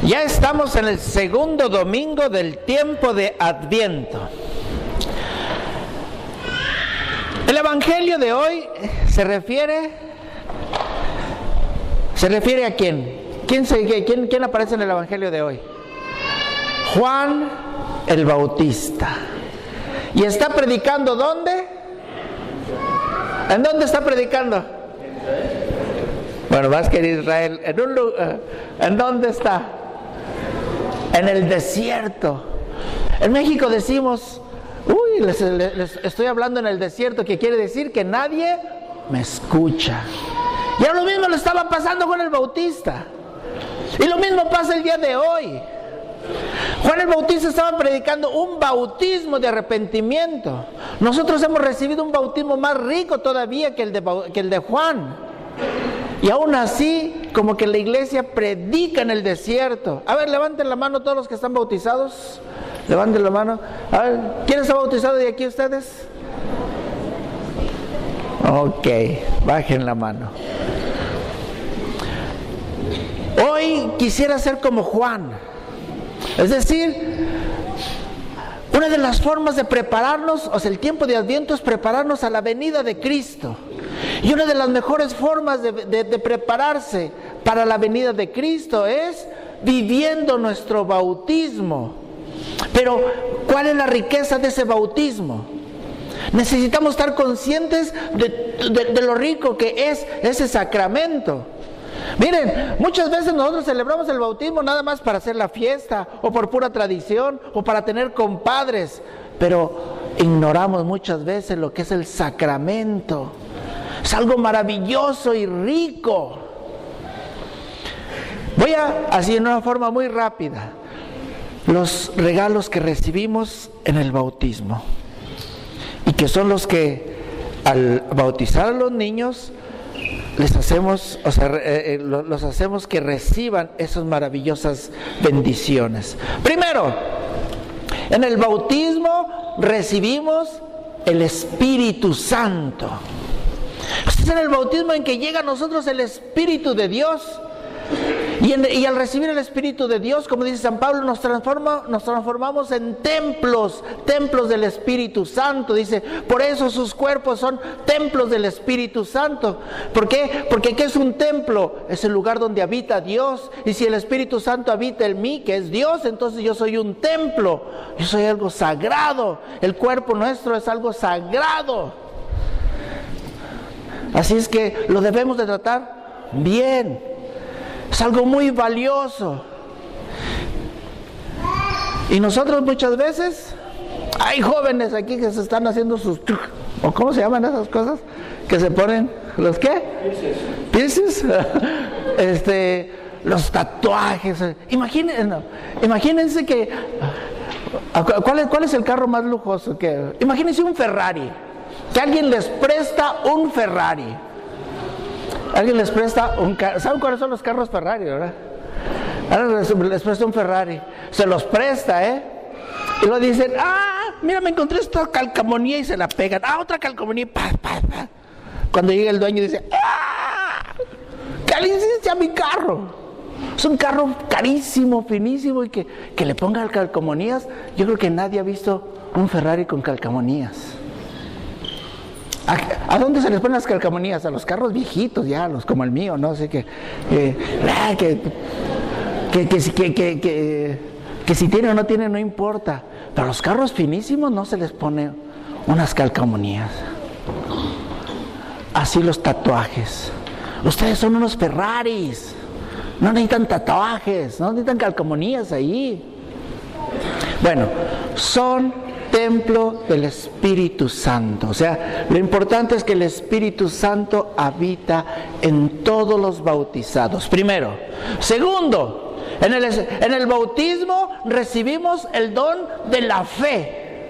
Ya estamos en el segundo domingo del tiempo de Adviento. El evangelio de hoy se refiere a quién. ¿Quién aparece en el evangelio de hoy? Juan el Bautista. ¿Y está predicando dónde? ¿En dónde está predicando? Bueno, vas que en Israel. ¿En dónde está? En el desierto. En México decimos, les estoy hablando en el desierto, que quiere decir que nadie me escucha. Y ahora lo mismo le estaba pasando con el Bautista. Y lo mismo pasa el día de hoy. Juan el Bautista estaba predicando un bautismo de arrepentimiento. Nosotros hemos recibido un bautismo más rico todavía que el de Juan. Y aún así, como que la iglesia predica en el desierto. A ver, levanten la mano todos los que están bautizados. Levanten la mano. A ver, ¿quién está bautizado de aquí ustedes? Ok, bajen la mano. Hoy quisiera ser como Juan. Es decir, una de las formas de prepararnos, o sea, el tiempo de Adviento es prepararnos a la venida de Cristo. Y una de las mejores formas de prepararse para la venida de Cristo es viviendo nuestro bautismo. Pero, ¿cuál es la riqueza de ese bautismo? Necesitamos estar conscientes de lo rico que es ese sacramento. Miren, muchas veces nosotros celebramos el bautismo nada más para hacer la fiesta, o por pura tradición, o para tener compadres, pero ignoramos muchas veces lo que es el sacramento. Es algo maravilloso y rico. Voy así en una forma muy rápida, los regalos que recibimos en el bautismo, y que son los que al bautizar a los niños les hacemos, los hacemos que reciban esas maravillosas bendiciones. Primero, en el bautismo recibimos el Espíritu Santo. Este es en el bautismo en que llega a nosotros el Espíritu de Dios. Y al recibir el Espíritu de Dios, como dice San Pablo, nos transformamos en templos del Espíritu Santo. Dice, por eso sus cuerpos son templos del Espíritu Santo. ¿Por qué? Porque ¿qué es un templo? Es el lugar donde habita Dios. Y si el Espíritu Santo habita en mí, que es Dios, entonces yo soy un templo. Yo soy algo sagrado. El cuerpo nuestro es algo sagrado. Así es que lo debemos de tratar bien. Es algo muy valioso. Y nosotros muchas veces, hay jóvenes aquí que se están haciendo sus, o ¿cómo se llaman esas cosas? Que se ponen, ¿los qué? Piercings. Los tatuajes. Imagínense que, ¿cuál es el carro más lujoso? Imagínense un Ferrari, que alguien les presta un Ferrari. Alguien les presta un carro. ¿Saben cuáles son los carros Ferrari, verdad? Ahora les presta un Ferrari. Se los presta, Y luego dicen, mira, me encontré esta calcamonía, y se la pegan. Otra calcamonía, Cuando llega el dueño dice, ¿qué le hiciste a mi carro? Es un carro carísimo, finísimo, y que le pongan calcamonías. Yo creo que nadie ha visto un Ferrari con calcamonías. ¿A dónde se les ponen las calcamonías? A los carros viejitos ya, los como el mío, ¿no? Así que si tiene o no tiene no importa. Pero a los carros finísimos no se les pone unas calcamonías. Así los tatuajes. Ustedes son unos Ferraris. No necesitan tatuajes, no necesitan calcamonías ahí. Bueno, son templo del Espíritu Santo. O sea, lo importante es que el Espíritu Santo habita en todos los bautizados. Primero. Segundo, en el bautismo recibimos el don de la fe.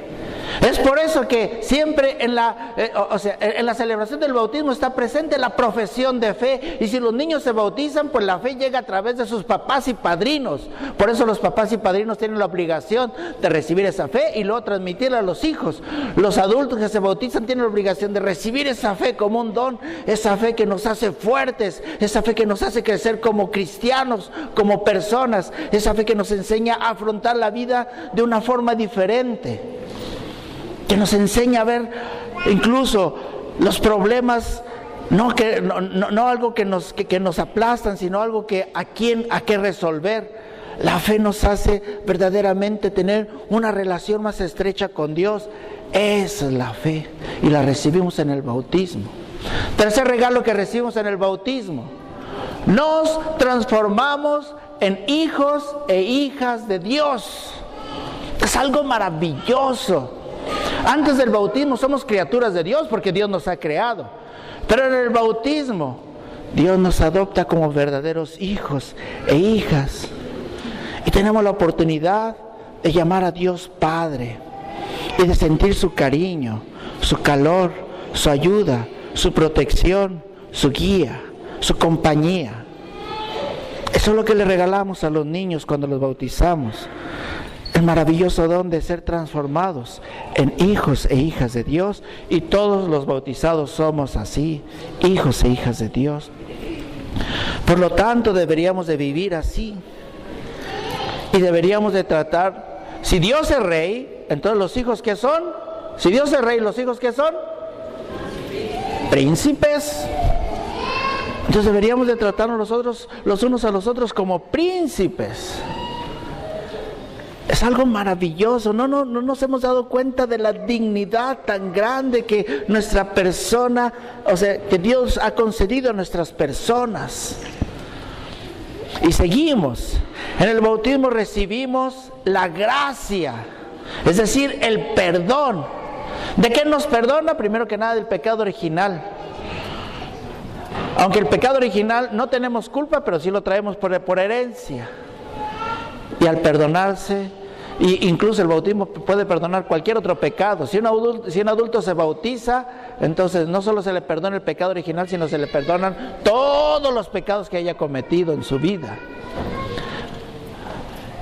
Es por eso que siempre en la celebración del bautismo está presente la profesión de fe. Y si los niños se bautizan, pues la fe llega a través de sus papás y padrinos. Por eso los papás y padrinos tienen la obligación de recibir esa fe y luego transmitirla a los hijos. Los adultos que se bautizan tienen la obligación de recibir esa fe como un don, esa fe que nos hace fuertes, esa fe que nos hace crecer como cristianos, como personas, esa fe que nos enseña a afrontar la vida de una forma diferente, que nos enseña a ver incluso los problemas, no algo que nos aplastan, sino algo que a qué resolver. La fe nos hace verdaderamente tener una relación más estrecha con Dios. Esa es la fe, y la recibimos en el bautismo. Tercer regalo que recibimos en el bautismo: nos transformamos en hijos e hijas de Dios. Es algo maravilloso. Antes del bautismo somos criaturas de Dios porque Dios nos ha creado. Pero en el bautismo Dios nos adopta como verdaderos hijos e hijas. Y tenemos la oportunidad de llamar a Dios Padre y de sentir su cariño, su calor, su ayuda, su protección, su guía, su compañía. Eso es lo que le regalamos a los niños cuando los bautizamos. El maravilloso don de ser transformados en hijos e hijas de Dios, y todos los bautizados somos así, hijos e hijas de Dios. Por lo tanto, deberíamos de vivir así, y deberíamos de tratar, si Dios es rey, entonces los hijos ¿qué son? Si Dios es rey, ¿los hijos qué son? Príncipes. Entonces deberíamos de tratarnos nosotros los unos a los otros como príncipes. Es algo maravilloso. No nos hemos dado cuenta de la dignidad tan grande que nuestra persona, que Dios ha concedido a nuestras personas. Y seguimos. En el bautismo recibimos la gracia, es decir, el perdón. ¿De qué nos perdona? Primero que nada, del pecado original. Aunque el pecado original no tenemos culpa, pero sí lo traemos por herencia. Y al perdonarse, incluso el bautismo puede perdonar cualquier otro pecado. Si un adulto se bautiza, entonces no solo se le perdona el pecado original, sino se le perdonan todos los pecados que haya cometido en su vida.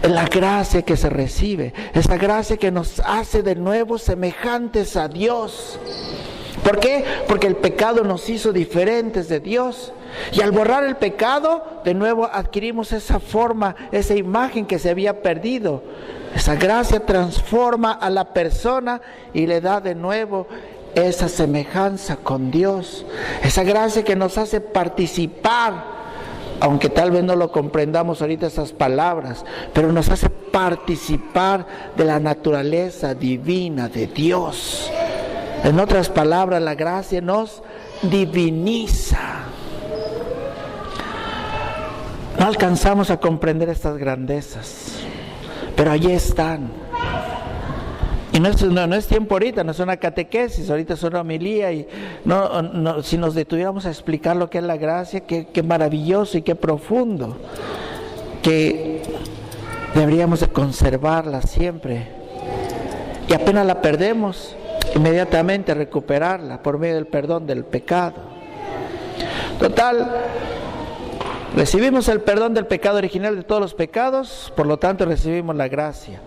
La gracia que se recibe, esa gracia que nos hace de nuevo semejantes a Dios. ¿Por qué? Porque el pecado nos hizo diferentes de Dios. Y al borrar el pecado, de nuevo adquirimos esa forma, esa imagen que se había perdido. Esa gracia transforma a la persona y le da de nuevo esa semejanza con Dios. Esa gracia que nos hace participar, aunque tal vez no lo comprendamos ahorita esas palabras, pero nos hace participar de la naturaleza divina de Dios. En otras palabras, la gracia nos diviniza. No alcanzamos a comprender estas grandezas, pero allí están. Y no es tiempo ahorita, no es una catequesis, ahorita es una homilía, y si nos detuviéramos a explicar lo que es la gracia, qué maravilloso y qué profundo, que deberíamos de conservarla siempre, y apenas la perdemos, inmediatamente recuperarla por medio del perdón del pecado. Total, recibimos el perdón del pecado original de todos los pecados, por lo tanto recibimos la gracia.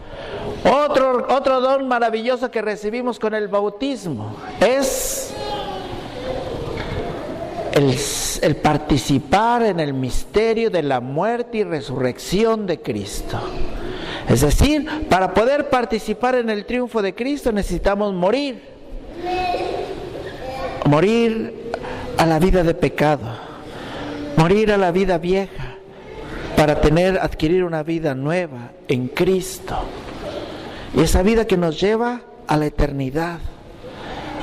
Otro don maravilloso que recibimos con el bautismo es el participar en el misterio de la muerte y resurrección de Cristo. Es decir, para poder participar en el triunfo de Cristo necesitamos morir a la vida de pecado, morir a la vida vieja, para adquirir una vida nueva en Cristo. Y esa vida que nos lleva a la eternidad,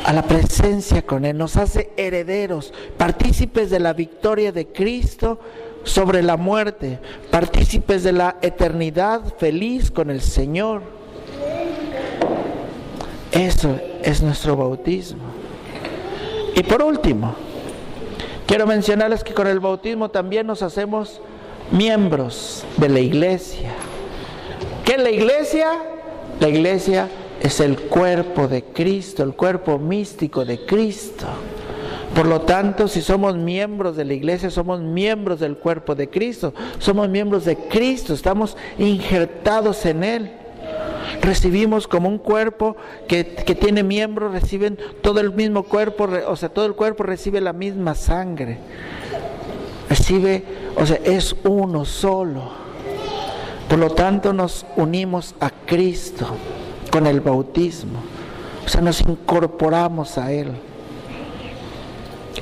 a la presencia con Él, nos hace herederos, partícipes de la victoria de Cristo sobre la muerte, partícipes de la eternidad feliz con el Señor. Eso es nuestro bautismo. Y por último, quiero mencionarles que con el bautismo también nos hacemos miembros de la iglesia. ¿Qué es la iglesia? La iglesia es el cuerpo de Cristo, el cuerpo místico de Cristo. Por lo tanto, si somos miembros de la iglesia, somos miembros del cuerpo de Cristo, somos miembros de Cristo, estamos injertados en Él. Recibimos como un cuerpo que tiene miembros, reciben todo el mismo cuerpo, o sea, todo el cuerpo recibe la misma sangre. Recibe, o sea, es uno solo. Por lo tanto, nos unimos a Cristo con el bautismo. O sea, nos incorporamos a Él.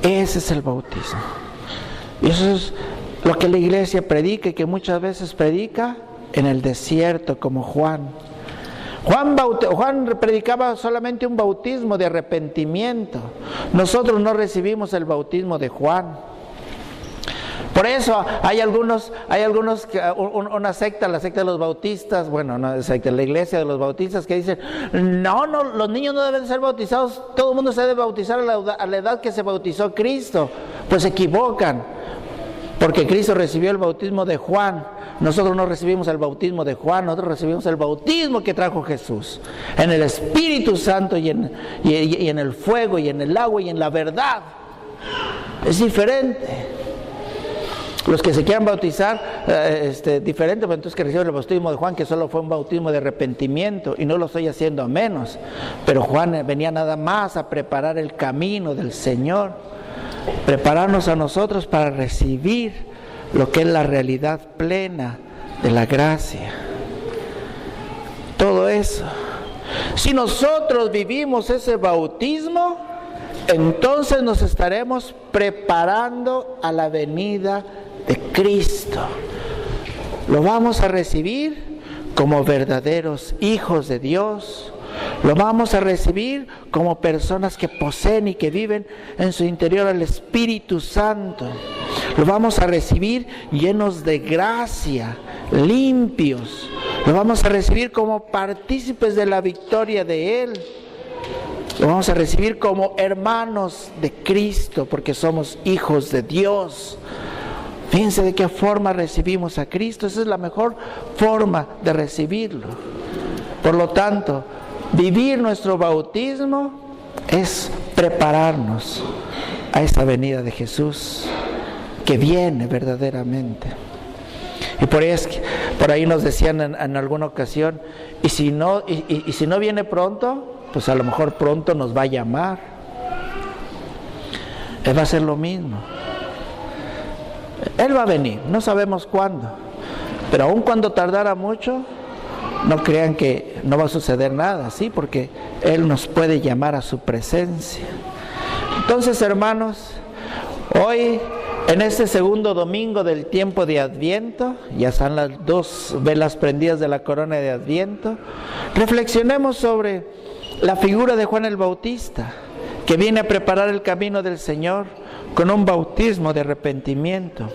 Ese es el bautismo. Y eso es lo que la iglesia predica y que muchas veces predica en el desierto, como Juan. Juan predicaba solamente un bautismo de arrepentimiento. Nosotros no recibimos el bautismo de Juan. Por eso hay algunos una secta, la secta de los bautistas, bueno, no secta, la iglesia de los bautistas, que dicen, no, los niños no deben ser bautizados, todo el mundo se debe bautizar a la edad que se bautizó Cristo. Pues se equivocan, porque Cristo recibió el bautismo de Juan. Nosotros no recibimos el bautismo de Juan, nosotros recibimos el bautismo que trajo Jesús, en el Espíritu Santo y en el fuego y en el agua y en la verdad. Es diferente. Los que se quieran bautizar diferente, pues entonces que reciban el bautismo de Juan, que solo fue un bautismo de arrepentimiento, y no lo estoy haciendo a menos, pero Juan venía nada más a preparar el camino del Señor, prepararnos a nosotros para recibir lo que es la realidad plena de la gracia. Todo eso, si nosotros vivimos ese bautismo, entonces nos estaremos preparando a la venida de Cristo. Lo vamos a recibir como verdaderos hijos de Dios. Lo vamos a recibir como personas que poseen y que viven en su interior al Espíritu Santo. Lo vamos a recibir llenos de gracia, limpios. Lo vamos a recibir como partícipes de la victoria de Él. Lo vamos a recibir como hermanos de Cristo, porque somos hijos de Dios. Fíjense de qué forma recibimos a Cristo. Esa es la mejor forma de recibirlo. Por lo tanto, vivir nuestro bautismo es prepararnos a esa venida de Jesús, que viene verdaderamente. Y por ahí nos decían en alguna ocasión, y si no viene pronto, pues a lo mejor pronto nos va a llamar. Él va a hacer lo mismo. Él va a venir, no sabemos cuándo, pero aun cuando tardara mucho, no crean que no va a suceder nada, ¿sí? Porque Él nos puede llamar a su presencia. Entonces, hermanos, hoy, en este segundo domingo del tiempo de Adviento, ya están las 2 velas prendidas de la corona de Adviento, reflexionemos sobre la figura de Juan el Bautista, que viene a preparar el camino del Señor con un bautismo de arrepentimiento.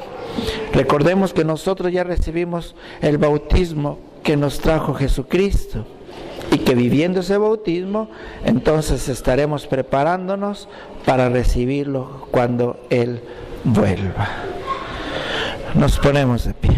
Recordemos que nosotros ya recibimos el bautismo que nos trajo Jesucristo, y que viviendo ese bautismo, entonces estaremos preparándonos para recibirlo cuando Él vuelva. Nos ponemos de pie.